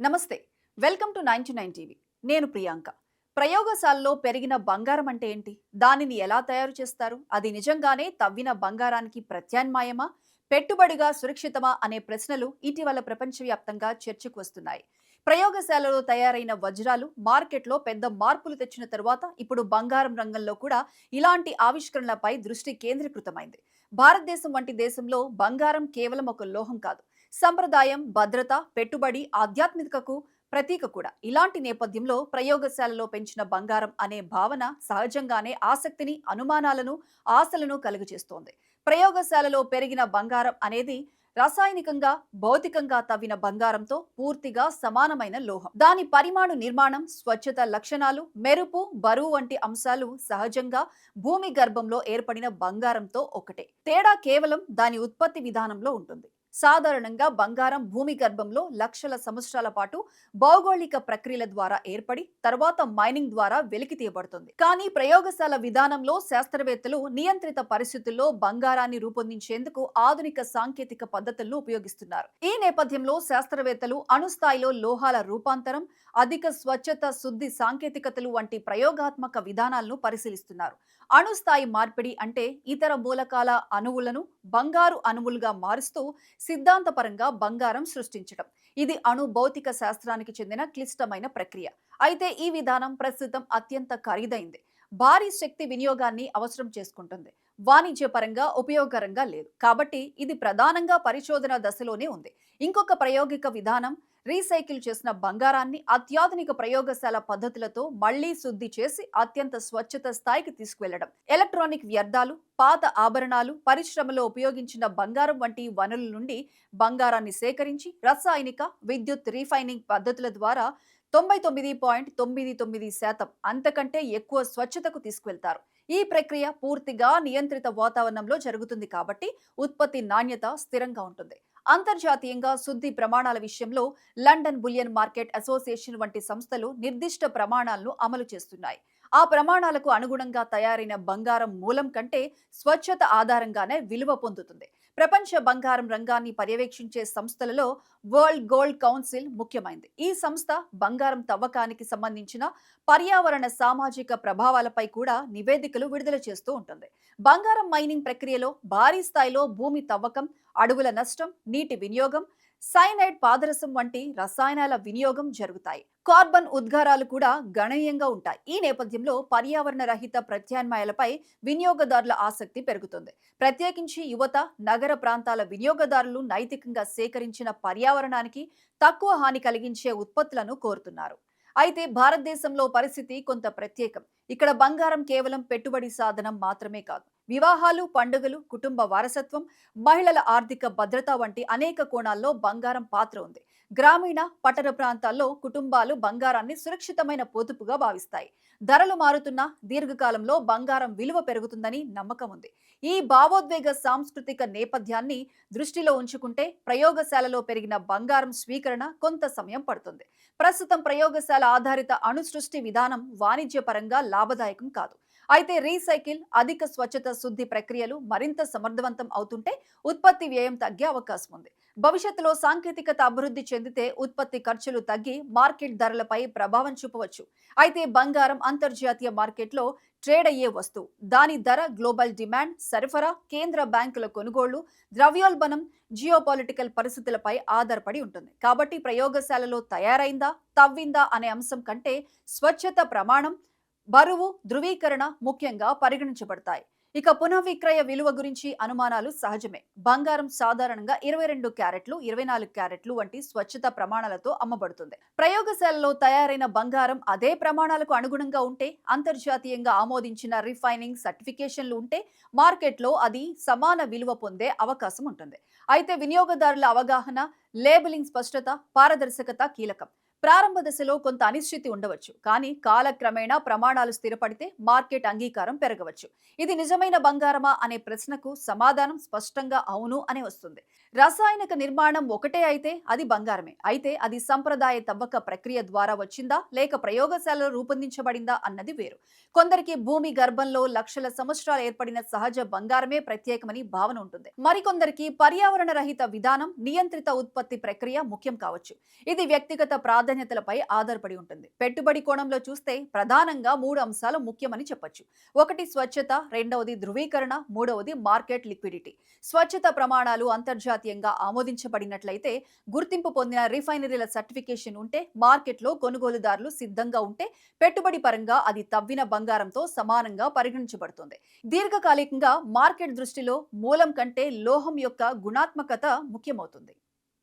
నమస్తే. Welcome to 99 TV. నేను ప్రియాంక. ప్రయోగశాలలో పెరిగిన బంగారం అంటే ఏంటి? దానిని ఎలా తయారు చేస్తారు? అది నిజంగానే తవ్విన బంగారానికి ప్రత్యామ్నాయమా? పెట్టుబడిగా సురక్షితమా అనే ప్రశ్నలు ఇటీవల ప్రపంచవ్యాప్తంగా చర్చకు వస్తున్నాయి. ప్రయోగశాలలో తయారైన వజ్రాలు మార్కెట్లో పెద్ద మార్పులు తెచ్చిన తరువాత ఇప్పుడు బంగారం రంగంలో కూడా ఇలాంటి ఆవిష్కరణలపై దృష్టి కేంద్రీకృతమైంది. భారతదేశం వంటి దేశంలో బంగారం కేవలం ఒక లోహం కాదు, సంప్రదాయం, భద్రత, పెట్టుబడి, ఆధ్యాత్మికతకు ప్రతీక కూడా. ఇలాంటి నేపథ్యంలో ప్రయోగశాలలో పెంచిన బంగారం అనే భావన సహజంగానే ఆసక్తిని, అనుమానాలను, ఆశలను కలుగజేస్తోంది. ప్రయోగశాలలో పెరిగిన బంగారం అనేది రసాయనికంగా, భౌతికంగా తవ్విన బంగారంతో పూర్తిగా సమానమైన లోహం. దాని పరిమాణు నిర్మాణం, స్వచ్ఛత లక్షణాలు, మెరుపు, బరువు వంటి అంశాలు సహజంగా భూమి గర్భంలో ఏర్పడిన బంగారంతో ఒకటే. తేడా కేవలం దాని ఉత్పత్తి విధానంలో ఉంటుంది. సాధారణంగా బంగారం భూమి గర్భంలో లక్షల సంవత్సరాల పాటు భౌగోళిక ప్రక్రియల ద్వారా ఏర్పడి తర్వాత మైనింగ్ ద్వారా వెలికి తీయబడుతుంది. కానీ ప్రయోగశాల విధానంలో శాస్త్రవేత్తలు నియంత్రిత పరిస్థితుల్లో బంగారాన్ని రూపొందించేందుకు ఆధునిక సాంకేతిక పద్ధతులను ఉపయోగిస్తున్నారు. ఈ నేపథ్యంలో శాస్త్రవేత్తలు అణుస్థాయిలో లోహాల రూపాంతరం, అధిక స్వచ్ఛత, శుద్ధి సాంకేతికతలు వంటి ప్రయోగాత్మక విధానాలను పరిశీలిస్తున్నారు. అణుస్థాయి మార్పిడి అంటే ఇతర మూలకాల అణువులను బంగారు అణువులుగా మారుస్తూ సిద్ధాంతపరంగా బంగారం సృష్టించడం. ఇది అణు భౌతిక శాస్త్రానికి చెందిన క్లిష్టమైన ప్రక్రియ. అయితే ఈ విధానం ప్రస్తుతం అత్యంత ఖరీదైంది, భారీ శక్తి వినియోగాన్ని అవసరం చేసుకుంటుంది, వాణిజ్యపరంగా ఉపయోగకరంగా లేదు. కాబట్టి ఇది ప్రధానంగా పరిశోధన దశలోనే ఉంది. ఇంకొక ప్రాయోగిక విధానం రీసైకిల్ చేసిన బంగారాన్ని అత్యాధునిక ప్రయోగశాల పద్ధతులతో మళ్లీ శుద్ధి చేసి అత్యంత స్వచ్ఛత స్థాయికి తీసుకువెళ్లడం. ఎలక్ట్రానిక్ వ్యర్థాలు, పాత ఆభరణాలు, పరిశ్రమలో ఉపయోగించిన బంగారం వంటి వనరుల నుండి బంగారాన్ని సేకరించి రసాయనిక, విద్యుత్ రీఫైనింగ్ పద్ధతుల ద్వారా 99.99% అంతకంటే ఎక్కువ స్వచ్ఛతకు తీసుకువెళ్తారు. ఈ ప్రక్రియ పూర్తిగా నియంత్రిత వాతావరణంలో జరుగుతుంది కాబట్టి ఉత్పత్తి నాణ్యత స్థిరంగా ఉంటుంది. అంతర్జాతీయంగా శుద్ధి ప్రమాణాల విషయంలో లండన్ బులియన్ మార్కెట్ అసోసియేషన్ వంటి సంస్థలు నిర్దిష్ట ప్రమాణాలను అమలు చేస్తున్నాయి. ఆ ప్రమాణాలకు అనుగుణంగా తయారైన బంగారం మూలం కంటే స్వచ్ఛత ఆధారంగానే విలువ పొందుతుంది. ప్రపంచ బంగారం రంగాన్ని పర్యవేక్షించే సంస్థలలో వరల్డ్ గోల్డ్ కౌన్సిల్ ముఖ్యమైనది. ఈ సంస్థ బంగారం తవ్వకానికి సంబంధించిన పర్యావరణ, సామాజిక ప్రభావాలపై కూడా నివేదికలు విడుదల చేస్తూ ఉంటుంది. బంగారం మైనింగ్ ప్రక్రియలో భారీ స్థాయిలో భూమి తవ్వకం, అడవుల నష్టం, నీటి వినియోగం, సైనైడ్, పాదరసం వంటి రసాయనాల వినియోగం జరుగుతాయి. కార్బన్ ఉద్గారాలు కూడా గణనీయంగా ఉంటాయి. ఈ నేపథ్యంలో పర్యావరణ రహిత ప్రత్యామ్నాయాలపై వినియోగదారుల ఆసక్తి పెరుగుతుంది. ప్రత్యేకించి యువత, నగర ప్రాంతాల వినియోగదారులు నైతికంగా సేకరించిన, పర్యావరణానికి తక్కువ హాని కలిగించే ఉత్పత్తులను కోరుతున్నారు. అయితే భారతదేశంలో పరిస్థితి కొంత ప్రత్యేకం. ఇక్కడ బంగారం కేవలం పెట్టుబడి సాధనం మాత్రమే కాదు, వివాహాలు, పండుగలు, కుటుంబ వారసత్వం, మహిళల ఆర్థిక భద్రత వంటి అనేక కోణాల్లో బంగారం పాత్ర ఉంది. గ్రామీణ, పట్టణ ప్రాంతాల్లో కుటుంబాలు బంగారాన్ని సురక్షితమైన పొదుపుగా భావిస్తాయి. ధరలు మారుతున్నా దీర్ఘకాలంలో బంగారం విలువ పెరుగుతుందని నమ్మకం ఉంది. ఈ భావోద్వేగ సాంస్కృతిక నేపథ్యాన్ని దృష్టిలో ఉంచుకుంటే ప్రయోగశాలలో పెరిగిన బంగారం స్వీకరణ కొంత సమయం పడుతుంది. ప్రస్తుతం ప్రయోగశాల ఆధారిత అణు సృష్టి విధానం వాణిజ్యపరంగా లాభదాయకం కాదు. అయితే రీసైకిల్, అధిక స్వచ్ఛత, శుద్ధి ప్రక్రియలు మరింత సమర్థవంతం అవుతుంటే ఉత్పత్తి వ్యయం తగ్గే అవకాశం ఉంది. భవిష్యత్తులో సాంకేతికత అభివృద్ధి చెందితే ఉత్పత్తి ఖర్చులు తగ్గి మార్కెట్ ధరలపై ప్రభావం చూపవచ్చు. అయితే బంగారం అంతర్జాతీయ మార్కెట్లో ట్రేడ్ అయ్యే వస్తువు. దాని ధర గ్లోబల్ డిమాండ్, సరఫరా, కేంద్ర బ్యాంకుల కొనుగోళ్లు, ద్రవ్యోల్బణం, జియోపాలిటికల్ పరిస్థితులపై ఆధారపడి ఉంటుంది. కాబట్టి ప్రయోగశాలలో తయారైందా, తవ్విందా అనే అంశం కంటే స్వచ్ఛత, ప్రమాణం, బరువు, ధృవీకరణ ముఖ్యంగా పరిగణించబడతాయి. ఇక పునఃవిక్రయ విలువ గురించి అనుమానాలు సహజమే. బంగారం సాధారణంగా 22 క్యారెట్లు, 24 క్యారెట్లు వంటి స్వచ్ఛత ప్రమాణాలతో అమ్మబడుతుంది. ప్రయోగశాలలో తయారైన బంగారం అదే ప్రమాణాలకు అనుగుణంగా ఉంటే, అంతర్జాతీయంగా ఆమోదించిన రిఫైనింగ్ సర్టిఫికేషన్లు ఉంటే మార్కెట్లో అది సమాన విలువ పొందే అవకాశం ఉంటుంది. అయితే వినియోగదారుల అవగాహన, లేబులింగ్ స్పష్టత, పారదర్శకత కీలకం. ప్రారంభ దశలో కొంత అనిశ్చితి ఉండవచ్చు, కానీ కాలక్రమేణా ప్రమాణాలు స్థిరపడితే మార్కెట్ అంగీకారం పెరగవచ్చు. ఇది నిజమైన బంగారమా అనే ప్రశ్నకు సమాధానం స్పష్టంగా అవును అనే వస్తుంది. రసాయనిక నిర్మాణం ఒకటే అయితే అది బంగారమే. అయితే అది సంప్రదాయ తవ్వక ప్రక్రియ ద్వారా వచ్చిందా లేక ప్రయోగశాలలో రూపొందించబడిందా అన్నది వేరు. కొందరికి భూమి గర్భంలో లక్షల సంవత్సరాలు ఏర్పడిన సహజ బంగారమే ప్రత్యేకమని భావన ఉంటుంది. మరికొందరికి పర్యావరణ రహిత విధానం, నియంత్రిత ఉత్పత్తి ప్రక్రియ ముఖ్యం కావచ్చు. ఇది వ్యక్తిగత ప్రాధాన్యతలపై ఆధారపడి ఉంటుంది. పెట్టుబడి కోణంలో చూస్తే ప్రధానంగా 3 అంశాలు ముఖ్యమని చెప్పొచ్చు. ఒకటి స్వచ్ఛత, రెండవది ధృవీకరణ, మూడవది మార్కెట్ లిక్విడిటీ. స్వచ్ఛత ప్రమాణాలు అంతర్జాతీయంగా ఆమోదించబడినట్లయితే, గుర్తింపు పొందిన రిఫైనరీల సర్టిఫికేషన్ ఉంటే, మార్కెట్లో కొనుగోలుదారులు సిద్ధంగా ఉంటే, పెట్టుబడి పరంగా అది తవ్విన బంగారంతో సమానంగా పరిగణించబడుతుంది. దీర్ఘకాలికంగా మార్కెట్ దృష్టిలో మూలం కంటే లోహం యొక్క గుణాత్మకత ముఖ్యమవుతుంది.